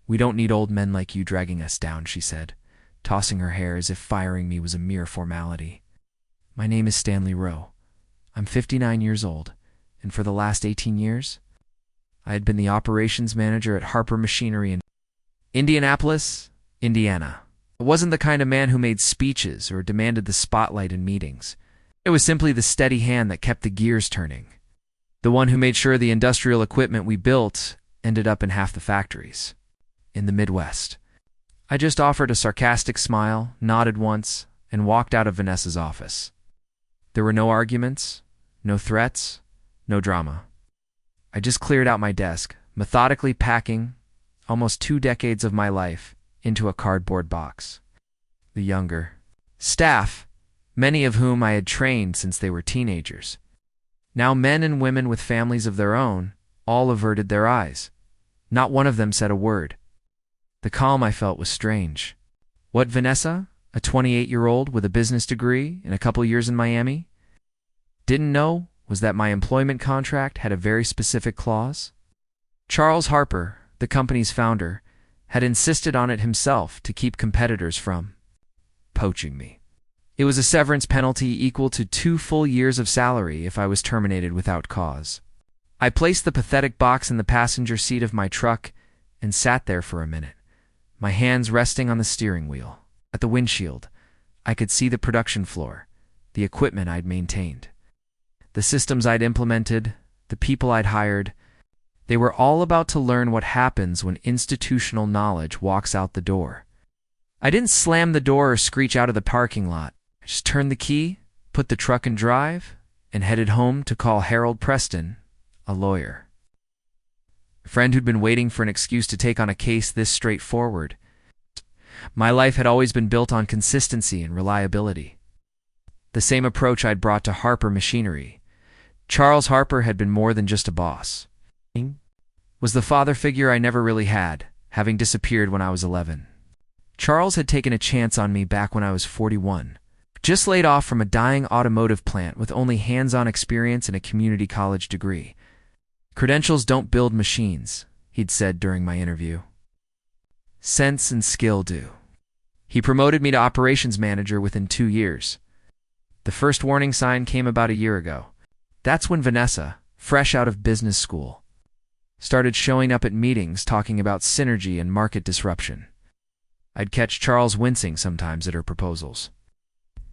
"We don't need old men like you dragging us down," she said, tossing her hair as if firing me was a mere formality. "My name is Stanley Rowe. I'm 59 years old, and for the last 18 years, I had been the operations manager at Harper Machinery in Indianapolis, Indiana. I wasn't the kind of man who made speeches or demanded the spotlight in meetings. It was simply the steady hand that kept the gears turning, the one who made sure the industrial equipment we built ended up in half the factories in the Midwest. I just offered a sarcastic smile, nodded once, and walked out of Vanessa's office. There were no arguments, no threats, no drama. I just cleared out my desk, methodically packing almost 2 decades of my life into a cardboard box. The younger staff, many of whom I had trained since they were teenagers, now men and women with families of their own, all averted their eyes. Not one of them said a word. The calm I felt was strange. What, Vanessa, a 28-year-old with a business degree and a couple years in Miami, didn't know was that my employment contract had a very specific clause? Charles Harper, the company's founder, had insisted on it himself to keep competitors from poaching me. It was a severance penalty equal to 2 full years of salary if I was terminated without cause. I placed the pathetic box in the passenger seat of my truck and sat there for a minute, my hands resting on the steering wheel. At the windshield, I could see the production floor, the equipment I'd maintained, the systems I'd implemented, the people I'd hired. They were all about to learn what happens when institutional knowledge walks out the door. I didn't slam the door or screech out of the parking lot. I just turned the key, put the truck in drive, and headed home to call Harold Preston, a lawyer. A friend who'd been waiting for an excuse to take on a case this straightforward. My life had always been built on consistency and reliability. The same approach I'd brought to Harper Machinery. Charles Harper had been more than just a boss. He was the father figure I never really had, having disappeared when I was 11. Charles had taken a chance on me back when I was 41, just laid off from a dying automotive plant with only hands-on experience and a community college degree. "Credentials don't build machines," he'd said during my interview. "Sense and skill do." He promoted me to operations manager within 2 years. The first warning sign came about a year ago. That's when Vanessa, fresh out of business school, started showing up at meetings talking about synergy and market disruption. I'd catch Charles wincing sometimes at her proposals.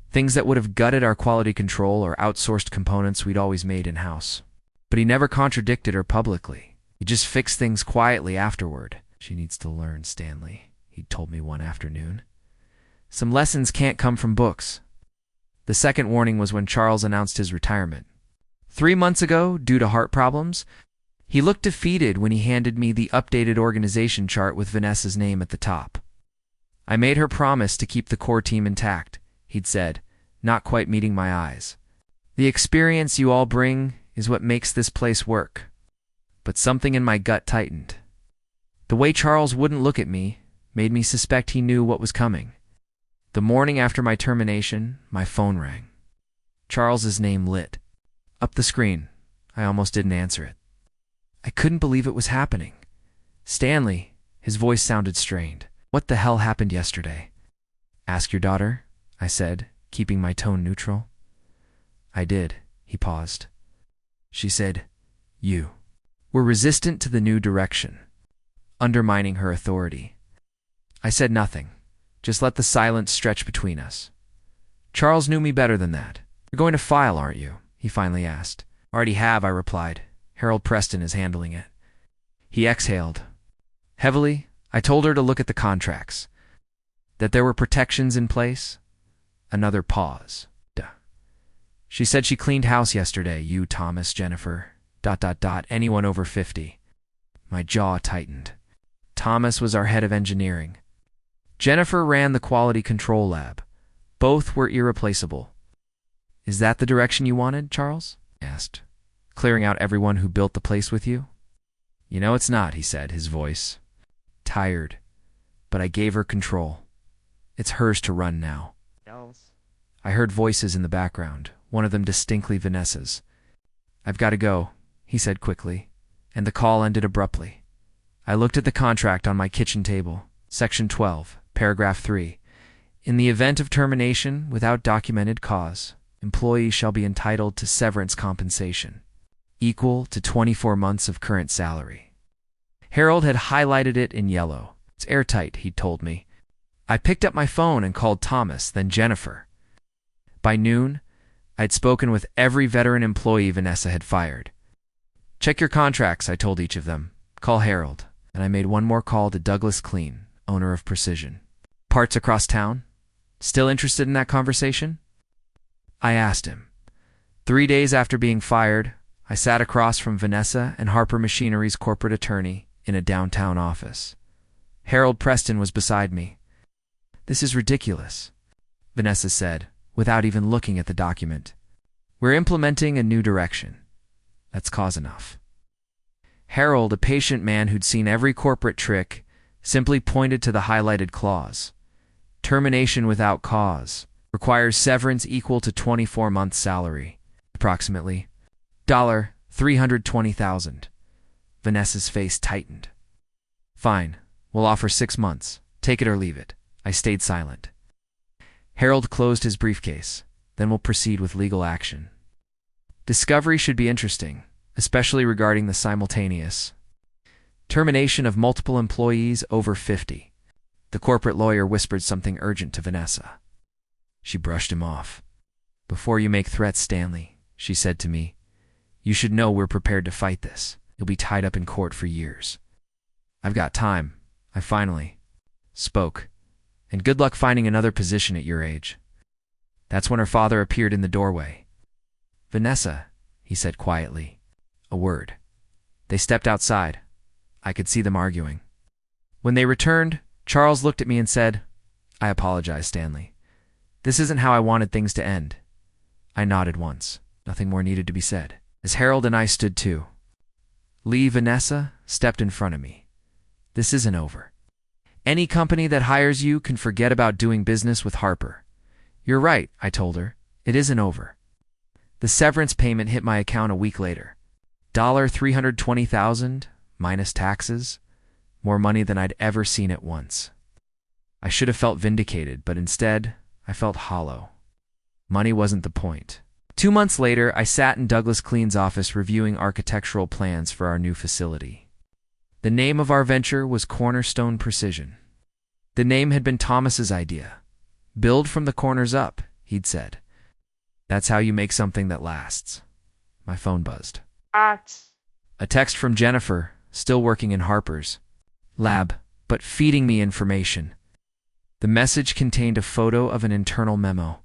Things that would have gutted our quality control or outsourced components we'd always made in-house. But he never contradicted her publicly. He just fixed things quietly afterward. "She needs to learn, Stanley," he'd told me one afternoon. "Some lessons can't come from books." The second warning was when Charles announced his retirement. 3 months ago, due to heart problems, he looked defeated when he handed me the updated organization chart with Vanessa's name at the top. "I made her promise to keep the core team intact," he'd said, not quite meeting my eyes. "The experience you all bring is what makes this place work." But something in my gut tightened. The way Charles wouldn't look at me made me suspect he knew what was coming. The morning after my termination, my phone rang. Charles's name lit up the screen. I almost didn't answer it. I couldn't believe it was happening. "Stanley," his voice sounded strained. "What the hell happened yesterday?" "Ask your daughter," I said, keeping my tone neutral. "I did." He paused. "She said, you were resistant to the new direction, undermining her authority." I said nothing, just let the silence stretch between us. Charles knew me better than that. "You're going to file, aren't you?" he finally asked. "Already have," I replied. "Harold Preston is handling it." He exhaled. Heavily, I told her to look at the contracts, that there were protections in place. Another pause. "She said she cleaned house yesterday, you, Thomas, Jennifer, ... anyone over 50. My jaw tightened. Thomas was our head of engineering. Jennifer ran the quality control lab. Both were irreplaceable. "Is that the direction you wanted, Charles?" I asked. "Clearing out everyone who built the place with you?" "You know it's not," he said, his voice tired. "But I gave her control. It's hers to run now." I heard voices in the background, one of them distinctly Vanessa's. "I've got to go," he said quickly, and the call ended abruptly. I looked at the contract on my kitchen table. Section 12, paragraph 3. In the event of termination without documented cause, employees shall be entitled to severance compensation, equal to 24 months of current salary. Harold had highlighted it in yellow. It's airtight, he'd told me. I picked up my phone and called Thomas, then Jennifer. By noon, I'd spoken with every veteran employee Vanessa had fired. Check your contracts, I told each of them. Call Harold. And I made one more call to Douglas Clean, owner of Precision Parts across town. Still interested in that conversation? I asked him. 3 days after being fired, I sat across from Vanessa and Harper Machinery's corporate attorney in a downtown office. Harold Preston was beside me. This is ridiculous, Vanessa said, without even looking at the document. We're implementing a new direction. That's cause enough. Harold, a patient man who'd seen every corporate trick, simply pointed to the highlighted clause. Termination without cause requires severance equal to 24 months' salary, approximately $320,000. Vanessa's face tightened. Fine, we'll offer 6 months. Take it or leave it. I stayed silent. Harold closed his briefcase. Then we'll proceed with legal action. Discovery should be interesting, especially regarding the simultaneous termination of multiple employees over 50. The corporate lawyer whispered something urgent to Vanessa. She brushed him off. Before you make threats, Stanley, she said to me, you should know we're prepared to fight this. You'll be tied up in court for years. I've got time, I finally spoke. And good luck finding another position at your age. That's when her father appeared in the doorway. Vanessa, he said quietly. A word. They stepped outside. I could see them arguing. When they returned, Charles looked at me and said, I apologize, Stanley. This isn't how I wanted things to end. I nodded once. Nothing more needed to be said. As Harold and I stood too, Vanessa stepped in front of me. This isn't over. Any company that hires you can forget about doing business with Harper. You're right, I told her. It isn't over. The severance payment hit my account a week later. $320,000 minus taxes. More money than I'd ever seen at once. I should have felt vindicated, but instead, I felt hollow. Money wasn't the point. 2 months later, I sat in Douglas Clean's office reviewing architectural plans for our new facility. The name of our venture was Cornerstone Precision. The name had been Thomas's idea. Build from the corners up, he'd said. That's how you make something that lasts. My phone buzzed. A text from Jennifer, still working in Harper's lab, but feeding me information. The message contained a photo of an internal memo.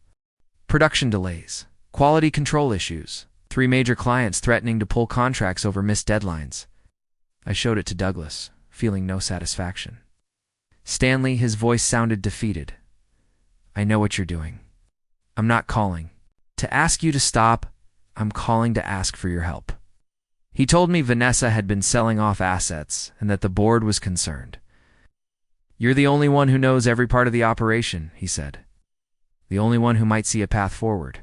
Production delays, quality control issues, 3 major clients threatening to pull contracts over missed deadlines. I showed it to Douglas, feeling no satisfaction. Stanley, his voice sounded defeated. I know what you're doing. I'm not calling to ask you to stop. I'm calling to ask for your help. He told me Vanessa had been selling off assets and that the board was concerned. You're the only one who knows every part of the operation, he said. The only one who might see a path forward.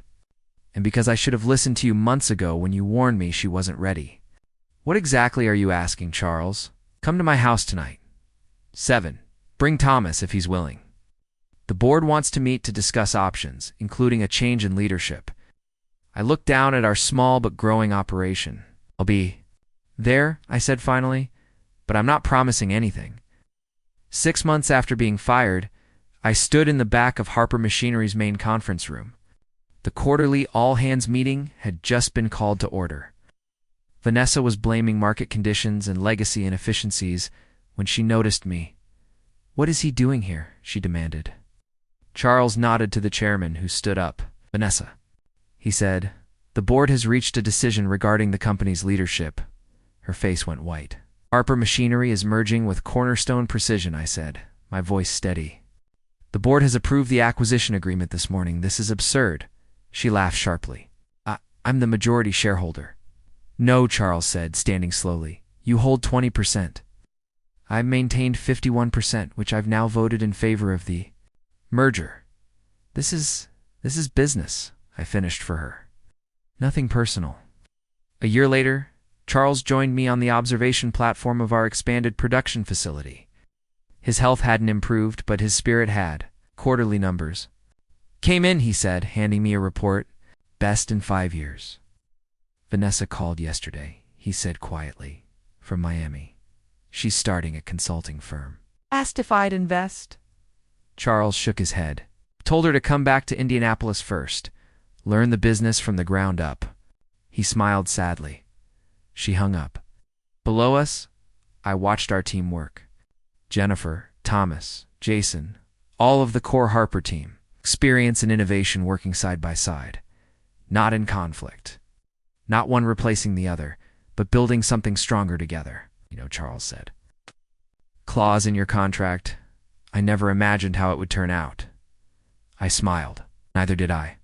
And because I should have listened to you months ago when you warned me she wasn't ready. What exactly are you asking, Charles? Come to my house tonight. 7. Bring Thomas if he's willing. The board wants to meet to discuss options, including a change in leadership. I looked down at our small but growing operation. I'll be there, I said finally, but I'm not promising anything. 6 months after being fired, I stood in the back of Harper Machinery's main conference room. The quarterly all-hands meeting had just been called to order. Vanessa was blaming market conditions and legacy inefficiencies when she noticed me. What is he doing here? She demanded. Charles nodded to the chairman, who stood up. Vanessa, he said, the board has reached a decision regarding the company's leadership. Her face went white. Harper Machinery is merging with Cornerstone Precision, I said, my voice steady. The board has approved the acquisition agreement this morning. This is absurd. She laughed sharply. I'm the majority shareholder. No, Charles said, standing slowly. You hold 20%. I've maintained 51%, which I've now voted in favor of the merger. This is business, I finished for her. Nothing personal. A year later, Charles joined me on the observation platform of our expanded production facility. His health hadn't improved, but his spirit had. Quarterly numbers. Came in, he said, handing me a report. Best in 5 years. Vanessa called yesterday, he said quietly, from Miami. She's starting a consulting firm. Asked if I'd invest. Charles shook his head. Told her to come back to Indianapolis first. Learn the business from the ground up. He smiled sadly. She hung up. Below us, I watched our team work. Jennifer, Thomas, Jason, all of the core Harper team. Experience and innovation working side by side. Not in conflict. Not one replacing the other, but building something stronger together, Charles said. Clause in your contract. I never imagined how it would turn out. I smiled. Neither did I.